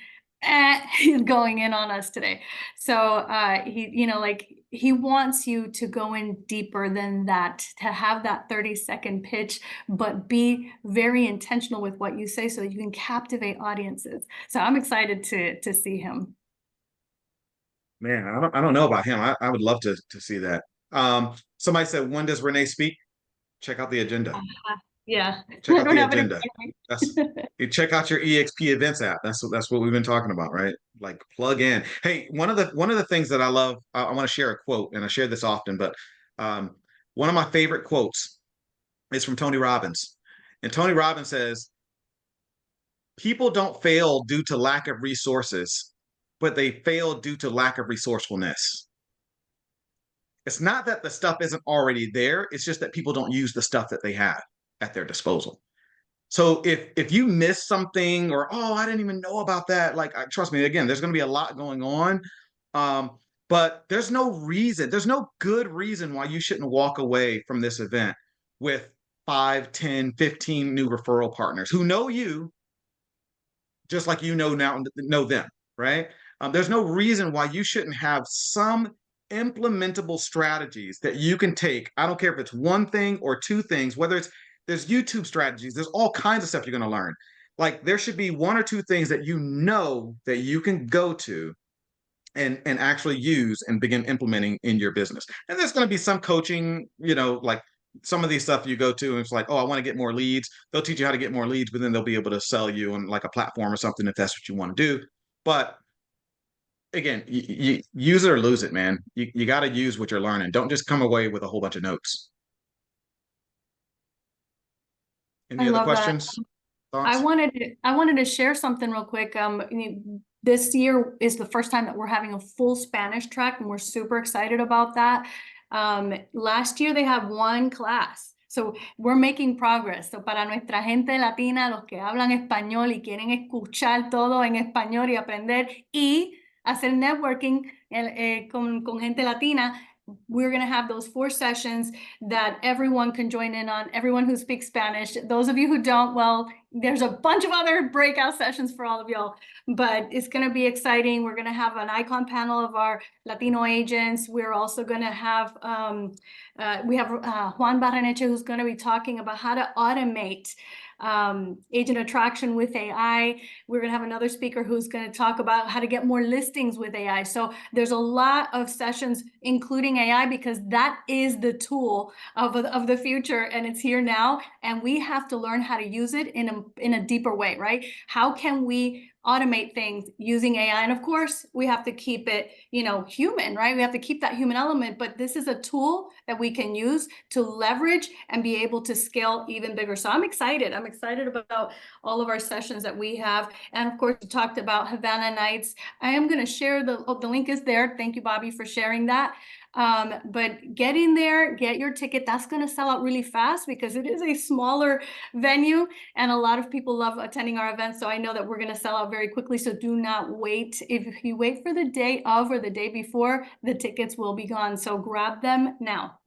He's going in on us today. So he wants you to go in deeper than that, to have that 30-second pitch, but be very intentional with what you say so that you can captivate audiences. So I'm excited to see him. Man, I don't know about him. I would love to see that. Somebody said, when does Renee speak? Check out the agenda. Yeah, Check I out don't the have it in agenda. front That's of me. You check out your EXP events app. That's what we've been talking about, right? Like plug in. Hey, one of the things that I love, I want to share a quote, and I share this often, but um, one of my favorite quotes is from Tony Robbins. And Tony Robbins says, people don't fail due to lack of resources, but they fail due to lack of resourcefulness. It's not that the stuff isn't already there, it's just that people don't use the stuff that they have at their disposal. So if you miss something, or oh, I didn't even know about that, like trust me, again, there's going to be a lot going on, but there's no good reason why you shouldn't walk away from this event with 5, 10, 15 new referral partners who know you just like you know them, right? There's no reason why you shouldn't have some implementable strategies that you can take. I don't care if it's one thing or two things, whether there's YouTube strategies, there's all kinds of stuff you're going to learn. Like there should be one or two things that you know that you can go to and actually use and begin implementing in your business. And there's going to be some coaching, like some of these stuff you go to and it's like, oh, I want to get more leads. They'll teach you how to get more leads, but then they'll be able to sell you on like a platform or something if that's what you want to do. But again, you use it or lose it, man. You got to use what you're learning. Don't just come away with a whole bunch of notes. I Any other love that. questions? Thoughts? I wanted to share something real quick. This year is the first time that we're having a full Spanish track, and we're super excited about that. Last year they had one class. So we're making progress. So para nuestra gente latina, los que hablan español y quieren escuchar todo en español y aprender y hacer networking con gente latina, we're going to have those 4 sessions that everyone can join in on, everyone who speaks Spanish. Those of you who don't, well, there's a bunch of other breakout sessions for all of y'all, but it's going to be exciting. We're going to have an icon panel of our Latino agents. We're also going to have, we have Juan Barreneche, who's going to be talking about how to automate agent attraction with AI. We're going to have another speaker who's going to talk about how to get more listings with AI. So there's a lot of sessions, including AI, because that is the tool of the future, and it's here now. And we have to learn how to use it in a deeper way, right? How can we automate things using AI? And of course, we have to keep it, human, right? We have to keep that human element, but this is a tool that we can use to leverage and be able to scale even bigger. So I'm excited. I'm excited about all of our sessions that we have. And of course, we talked about Havana Nights. I am going to share the link is there. Thank you, Bobby, for sharing that. But get in there, get your ticket. That's going to sell out really fast because it is a smaller venue and a lot of people love attending our events. So I know that we're going to sell out very quickly. So do not wait. If you wait for the day of or the day before, the tickets will be gone. So grab them now.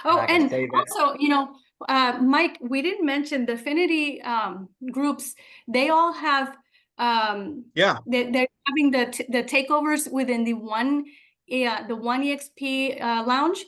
Oh, I can and say that. also, Mike, we didn't mention the affinity groups. They all have Yeah. They're having the takeovers within the one EXP lounge.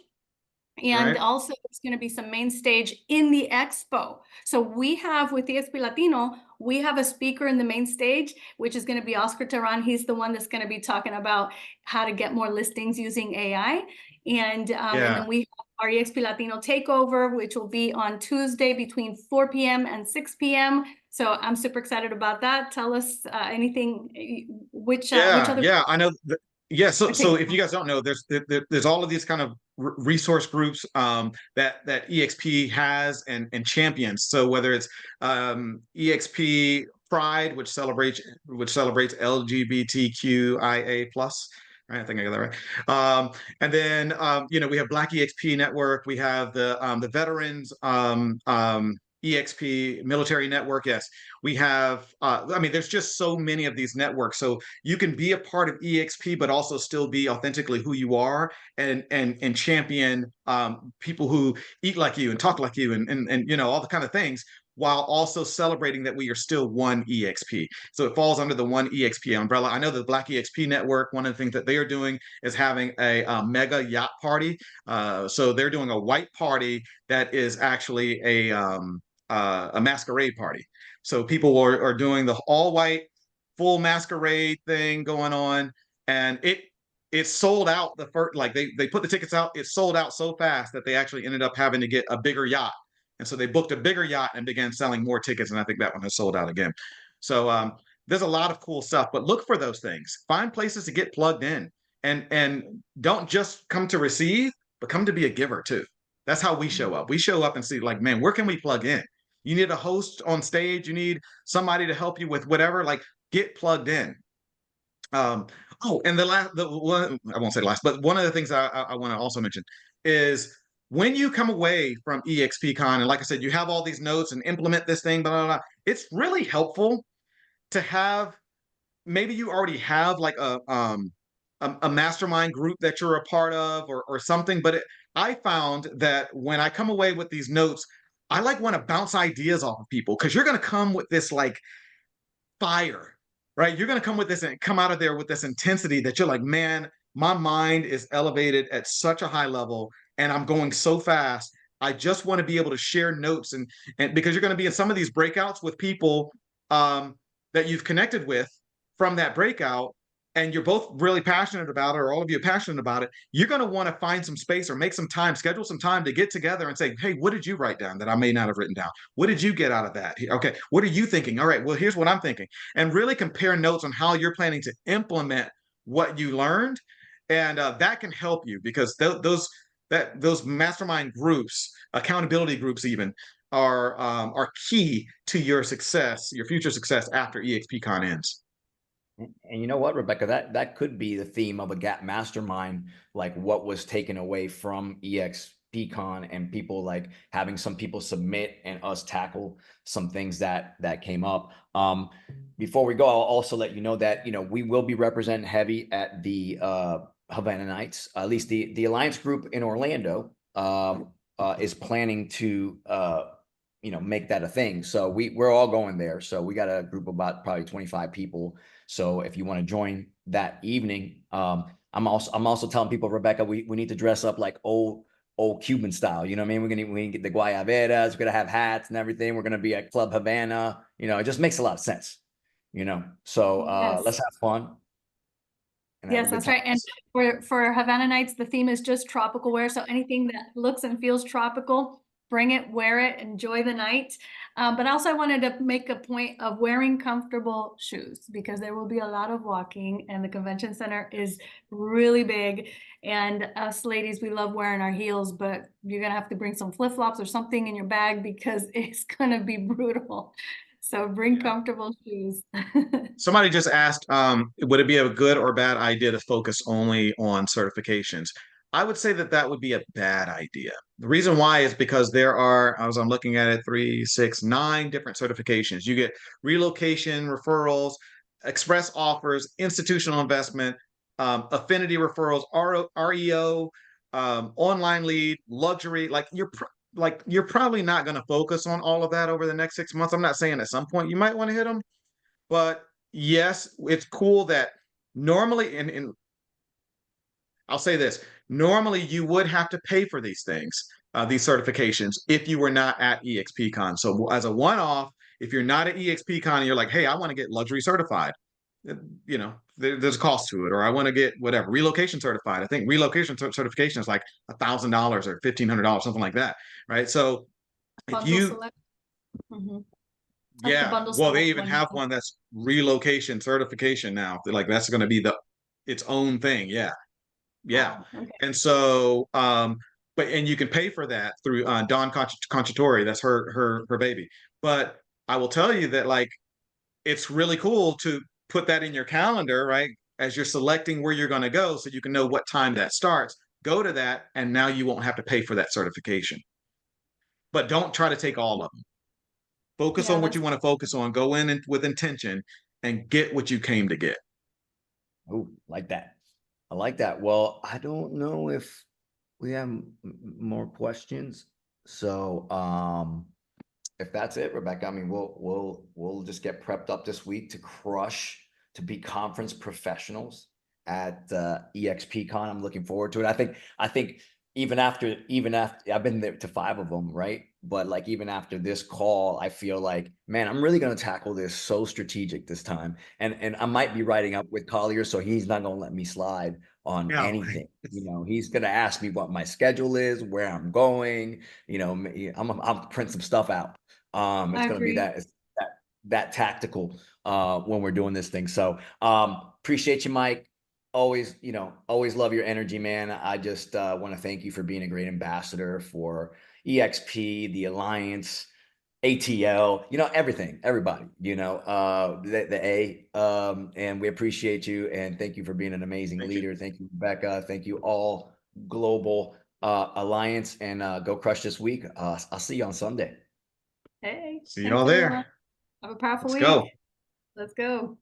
And Right. also there's going to be some main stage in the expo. So we have with EXP Latino, we have a speaker in the main stage, which is going to be Oscar Terran. He's the one that's going to be talking about how to get more listings using AI. And then we have our EXP Latino takeover, which will be on Tuesday between 4 p.m. and 6 p.m. So I'm super excited about that. Tell us anything, which other. Yeah, I know. Yeah, so if you guys don't know, there's all of these kind of resource groups that EXP has and champions. So whether it's EXP Pride, which celebrates LGBTQIA plus. Right, I think I got that right. And then we have Black EXP Network. We have the Veterans EXP Military Network. Yes, we have. I mean, there's just so many of these networks. So you can be a part of EXP, but also still be authentically who you are, and champion people who eat like you and talk like you, and all the kind of things, while also celebrating that we are still one EXP. So it falls under the one EXP umbrella. I know the Black EXP Network, one of the things that they are doing is having a mega yacht party. So they're doing a white party that is actually a masquerade party. So people are doing the all white full masquerade thing going on, and it sold out the first, like they put the tickets out. It sold out so fast that they actually ended up having to get a bigger yacht. And so they booked a bigger yacht and began selling more tickets. And I think that one has sold out again. So there's a lot of cool stuff, but look for those things. Find places to get plugged in, and don't just come to receive, but come to be a giver too. That's how we show up. We show up and see, like, man, where can we plug in? You need a host on stage. You need somebody to help you with whatever. Like, get plugged in. And the one, I won't say the last, but one of the things I want to also mention is when you come away from EXPCon, and like I said, you have all these notes and implement this thing, blah, blah, blah. It's really helpful to have, maybe you already have like a mastermind group that you're a part of, or something. But I found that when I come away with these notes, I like want to bounce ideas off of people, because you're going to come with this like fire, right? You're going to come with this and come out of there with this intensity that you're like, man, my mind is elevated at such a high level and I'm going so fast. I just want to be able to share notes, and because you're going to be in some of these breakouts with people that you've connected with from that breakout, and you're both really passionate about it, or all of you are passionate about it, you're going to want to find some space or make some time, schedule some time to get together and say, hey, what did you write down that I may not have written down? What did you get out of that? Okay, what are you thinking? All right, well, here's what I'm thinking. And really compare notes on how you're planning to implement what you learned. And that can help you, because those mastermind groups, accountability groups even, are key to your success, your future success after EXPCon ends. And you know what, Rebecca, that could be the theme of a Gap Mastermind, like what was taken away from EXPCon, and people like having some people submit and us tackle some things that came up. Before we go, I'll also let you know that we will be representing heavy at the Havana Nights. At least the Alliance group in Orlando is planning to make that a thing. So we're all going there. So we got a group of about probably 25 people. So if you want to join that evening, I'm also telling people, Rebecca, we need to dress up like old Cuban style. You know what I mean? We're gonna get the guayaberas. We're gonna have hats and everything. We're gonna be at Club Havana. It just makes a lot of sense. So Yes. let's have fun. Yes, that's right. And for Havana Nights, the theme is just tropical wear. So anything that looks and feels tropical, bring it, wear it, enjoy the night. But also I wanted to make a point of wearing comfortable shoes, because there will be a lot of walking, and the convention center is really big. And us ladies, we love wearing our heels, but you're going to have to bring some flip-flops or something in your bag, because it's going to be brutal. So bring comfortable shoes. Somebody just asked, would it be a good or bad idea to focus only on certifications? I would say that would be a bad idea. The reason why is because there are, I'm looking at it, 3, 6, 9 different certifications. You get relocation, referrals, express offers, institutional investment, affinity referrals, REO, online lead, luxury. Like you're probably not going to focus on all of that over the next 6 months. I'm not saying at some point you might want to hit them, but yes, it's cool that normally, and I'll say this, normally you would have to pay for these things, these certifications, if you were not at EXPCon. So as a one-off, if you're not at EXPCon and you're like, hey, I want to get luxury certified, you know, there's a cost to it, or I want to get whatever relocation certified. I think relocation certification is like $1,000 or $1,500, something like that, right? So if Bundle you, select. Mhm. That's the yeah, bundle well, they select even one. have one that's relocation certification now. They're like, that's going to be the its own thing. Yeah. Yeah. Wow, okay. And so, but and you can pay for that through Dawn Conchatori. That's her baby. But I will tell you that like it's really cool to put that in your calendar, right? As you're selecting where you're going to go, so you can know what time that starts. Go to that, and now you won't have to pay for that certification. But don't try to take all of them. Focus Yeah, on what that's you want to focus on. Go in and, with intention and get what you came to get. Oh, like that. I like that. Well, I don't know if we have more questions. So, if that's it, Rebecca, I mean, we'll just get prepped up this week to crush, to be conference professionals at EXPCon. I'm looking forward to it. I think even after I've been there to 5 of them, right? But like even after this call, I feel like, man, I'm really gonna tackle this so strategic this time. And I might be writing up with Collier, so he's not gonna let me slide on Yeah. anything. You know, he's gonna ask me what my schedule is, where I'm going. You know, I'll print some stuff out. It's I gonna be agree. that tactical when we're doing this thing. So appreciate you, Mike. Always, you know, always love your energy, man. I just want to thank you for being a great ambassador for EXP, the Alliance, ATL, you know, everything, everybody, you know, the A. And we appreciate you and thank you for being an amazing Thank you. leader. Thank you, Rebecca. Thank you all, Global Alliance, and go crush this week. I'll see you on Sunday. Hey, See thanks y'all everyone. there. Have a powerful Let's go. week. Let's go.